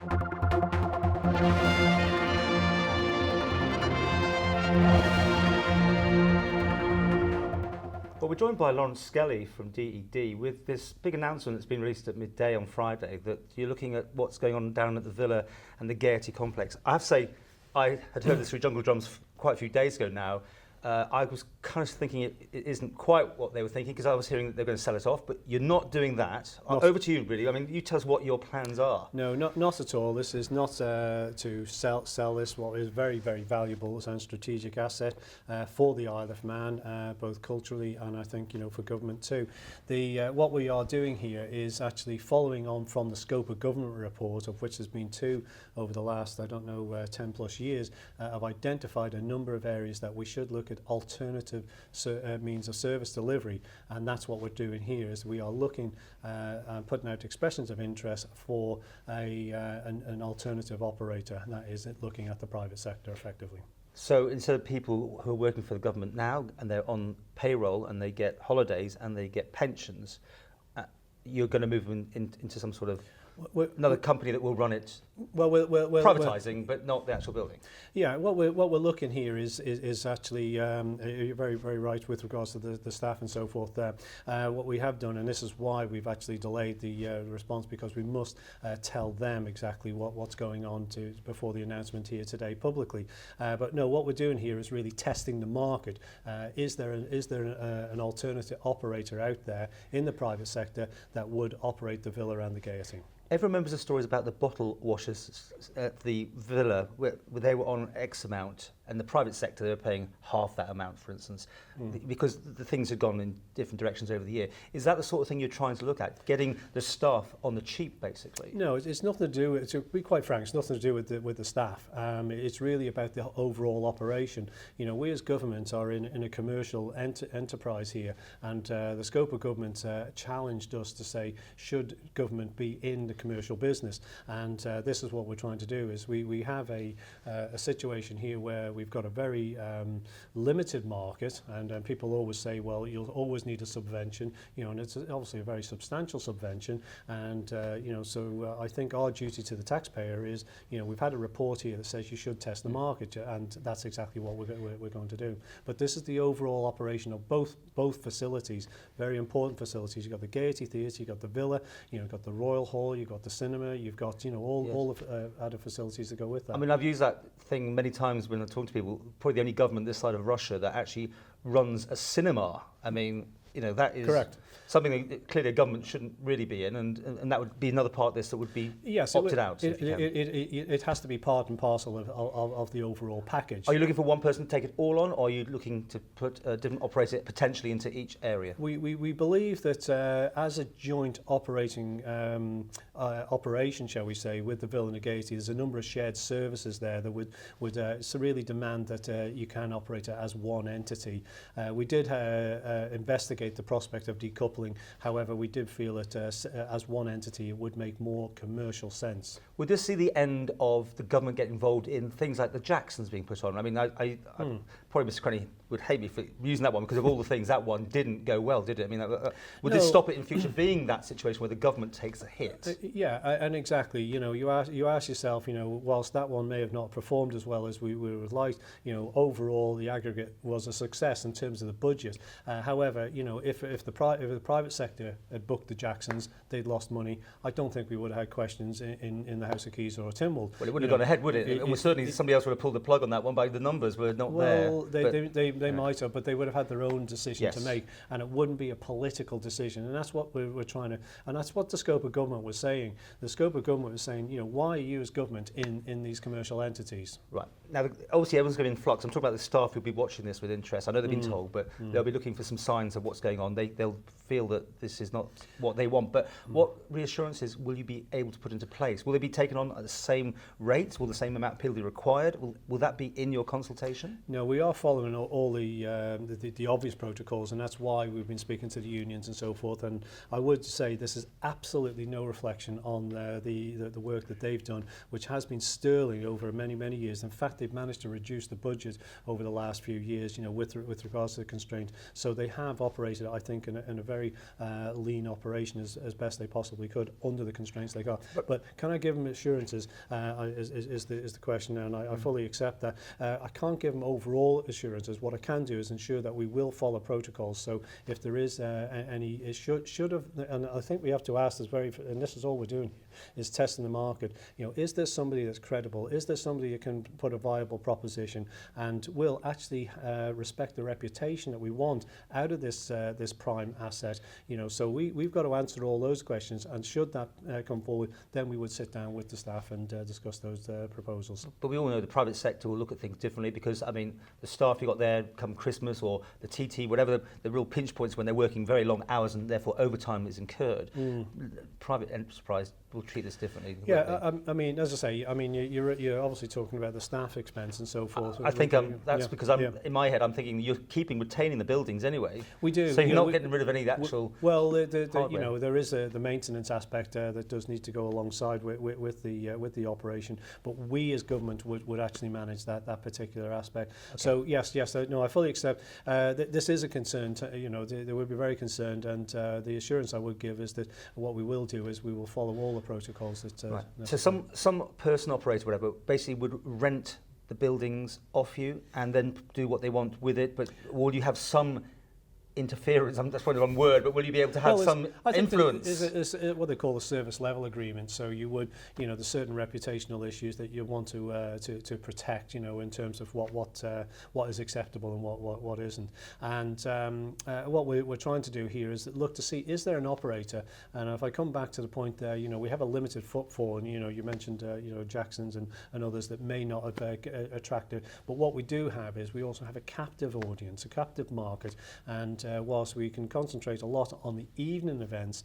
Well, we're joined by Laurence Skelly from DED with this big announcement that's been released at midday on Friday that you're looking at what's going on down at the Villa and the Gaiety complex. I have to say, I had heard this through Jungle Drums quite a few days ago now. I was kind of thinking it isn't quite what they were thinking because I was hearing that they're going to sell it off, but you're not doing that. Over to you, really. I mean, you tell us what your plans are. No, not at all. This is not to sell this, what is very, very valuable and strategic asset for the Isle of Man, both culturally and I think, for government too. What we are doing here is actually following on from the scope of government report, of which there's been two over the last, 10 plus years, have identified a number of areas that we should look at alternative means of service delivery, and that's what we're doing here. Is we are looking and putting out expressions of interest for an alternative operator, and that is looking at the private sector effectively. So instead of people who are working for the government now and they're on payroll and they get holidays and they get pensions, you're going to move them into some sort of another company that will run it, privatising, but not the actual building. Yeah, what we're looking here is actually you're very, very right with regards to the staff and so forth there. What we have done, and this is why we've actually delayed the response, because we must tell them exactly what's going on before the announcement here today publicly. But no, what we're doing here is really testing the market. Is there an alternative operator out there in the private sector that would operate the Villa and the Gaiety? Everyone remembers the stories about the bottle washers at the Villa, where they were on X amount, and the private sector, they were paying half that amount, for instance, because the things had gone in different directions over the year. Is that the sort of thing you're trying to look at, getting the staff on the cheap, basically? No, it's nothing to do with, to be quite frank, it's nothing to do with the staff. It's really about the overall operation. We as government are in a commercial enterprise here, and the scope of government challenged us to say, should government be in the commercial business? And this is what we're trying to do. Is we have a situation here where we've got a very limited market, and people always say, well, you'll always need a subvention, and it's obviously a very substantial subvention. And so I think our duty to the taxpayer is, we've had a report here that says you should test the market, and that's exactly what we're going to do. But this is the overall operation of both facilities, very important facilities. You've got the Gaiety Theatre, you've got the Villa, you've got the Royal Hall, you've got the cinema, you've got all the other facilities that go with that. I mean, I've used that thing many times when I talk to people. Probably the only government this side of Russia that actually runs a cinema. I mean, that is correct. Something that clearly a government shouldn't really be in, and that would be another part of this that would be opted out. It has to be part and parcel of the overall package. Are you looking for one person to take it all on, or are you looking to put a different operator potentially into each area? We believe that as a joint operating operation, shall we say, with the Villa and the Gaiety, there's a number of shared services there that would really demand that you can operate it as one entity. We did investigate the prospect of decoupling. However, we did feel that as one entity, it would make more commercial sense. Would this see the end of the government getting involved in things like the Jacksons being put on? I mean, probably Mr. Crenny would hate me for using that one, because of all the things, that one didn't go well, did it? I mean, would this stop it in future being that situation where the government takes a hit? Yeah, and exactly. You ask yourself, whilst that one may have not performed as well as we would like, overall the aggregate was a success in terms of the budget. However, if the private sector had booked the Jacksons, they'd lost money. I don't think we would have had questions in the House of Keys or Tynwald. Well, it wouldn't have gone ahead, would it? And certainly somebody else would have pulled the plug on that one, by the numbers were not there. Well, they might have, but they would have had their own decision to make, and it wouldn't be a political decision. And that's what we're trying to, and that's what the scope of government was saying. The scope of government was saying, why are you as government in these commercial entities? Right. Now, obviously, everyone's going to be in flux. I'm talking about the staff who'll be watching this with interest. I know they've been told, but they'll be looking for some signs of what's going on. They'll feel that this is not what they want. But what reassurances will you be able to put into place? Will they be taken on at the same rates? Will the same amount of people be required? Will that be in your consultation? No, we are following all the obvious protocols, and that's why we've been speaking to the unions and so forth. And I would say this is absolutely no reflection on the work that they've done, which has been sterling over many, many years. In fact, they've managed to reduce the budget over the last few years, with regards to the constraint. So they have operated, I think, in a very very lean operation as best they possibly could under the constraints they got. But can I give them assurances is the question, and I fully accept that. I can't give them overall assurances. What I can do is ensure that we will follow protocols. So if there is any, it should have, and I think we have to ask this and this is all we're doing, is testing the market. You know, is there somebody that's credible? Is there somebody that can put a viable proposition and will actually respect the reputation that we want out of this prime asset? You know, so we've got to answer all those questions, and should that come forward, then we would sit down with the staff and discuss those proposals. But we all know the private sector will look at things differently, because I mean the staff you got there come Christmas, or the TT, whatever the real pinch points when they're working very long hours and therefore overtime is incurred. Private enterprise will treat this differently. Yeah, I mean, as I say, I mean you're obviously talking about the staff expense and so forth. I think that's because in my head I'm thinking you're retaining the buildings anyway. We do. So you're not getting rid of any of the actual. Well, you know, there is the maintenance aspect that does need to go alongside with the operation, but we as government would actually manage that particular aspect. Okay. So yes, no, I fully accept. This is a concern. You know, they would be very concerned, and the assurance I would give is that what we will do is we will follow all the protocols that. Right. So some person operator, whatever, basically would rent the buildings off you and then do what they want with it, but will you have some interference? That's probably the wrong word, but will you be able to have some influence? It's what they call a service level agreement. So you would, you know, there's certain reputational issues that you want to protect, you know, in terms of what is acceptable and what isn't. And what we're trying to do here is look to see, is there an operator? And if I come back to the point there, you know, we have a limited footfall, and you know, you mentioned you know, Jackson's and others that may not have attracted. But what we do have is we also have a captive audience, a captive market, and whilst we can concentrate a lot on the evening events,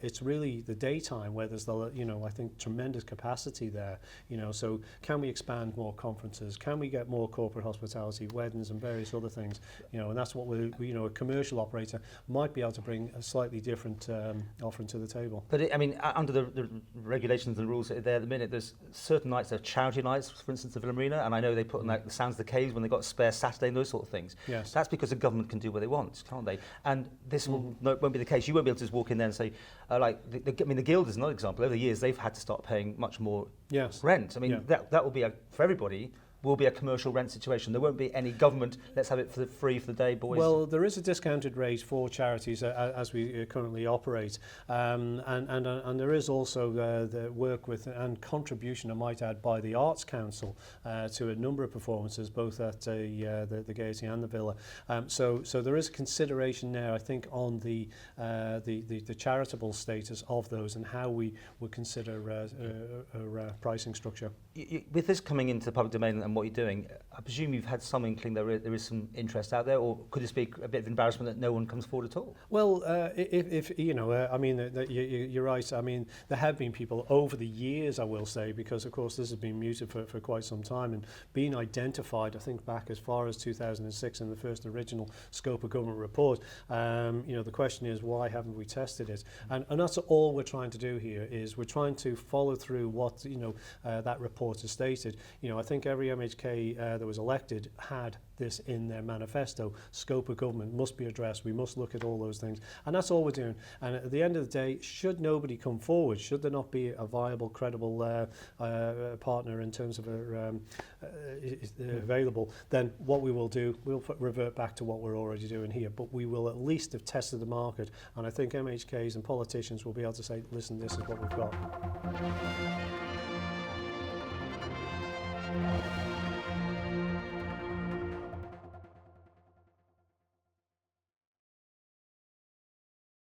it's really the daytime where there's I think tremendous capacity there. You know, so can we expand more conferences? Can we get more corporate hospitality, weddings, and various other things? You know, and that's what a commercial operator might be able to bring a slightly different offering to the table. But I mean, under the regulations and rules that are there at the minute, there's certain nights that are charity nights, for instance, the Villa Marina, and I know they put on like the Sounds of the Caves when they got a spare Saturday and those sort of things. Yes. That's because the government can do what they want, can't they? And this won't be the case. You won't be able to just walk in there and say, the Guild is another example. Over the years, they've had to start paying much more rent. I mean, that will be for everybody. Will be a commercial rent situation. There won't be any government, let's have it for free for the day, boys. Well, there is a discounted rate for charities as we currently operate. And there is also the work with and contribution, I might add, by the Arts Council to a number of performances, both at the Gaiety and the Villa. So there is a consideration there, I think, on the charitable status of those and how we would consider a pricing structure. With this coming into the public domain and what you're doing, I presume you've had some inkling there is some interest out there, or could this be a bit of embarrassment that no one comes forward at all? Well, if you know, I mean, you're right. I mean, there have been people over the years, I will say, because of course this has been muted for quite some time and being identified, I think back as far as 2006 in the first original scope of government report. You know, the question is, why haven't we tested it? And that's all we're trying to do here, is we're trying to follow through what, you know, that report has stated. You know, I think every MHK that was elected had this in their manifesto. Scope of government must be addressed. We must look at all those things. And that's all we're doing. And at the end of the day, should nobody come forward, should there not be a viable, credible partner in terms of available, then what we will do, we'll revert back to what we're already doing here. But we will at least have tested the market. And I think MHKs and politicians will be able to say, listen, this is what we've got.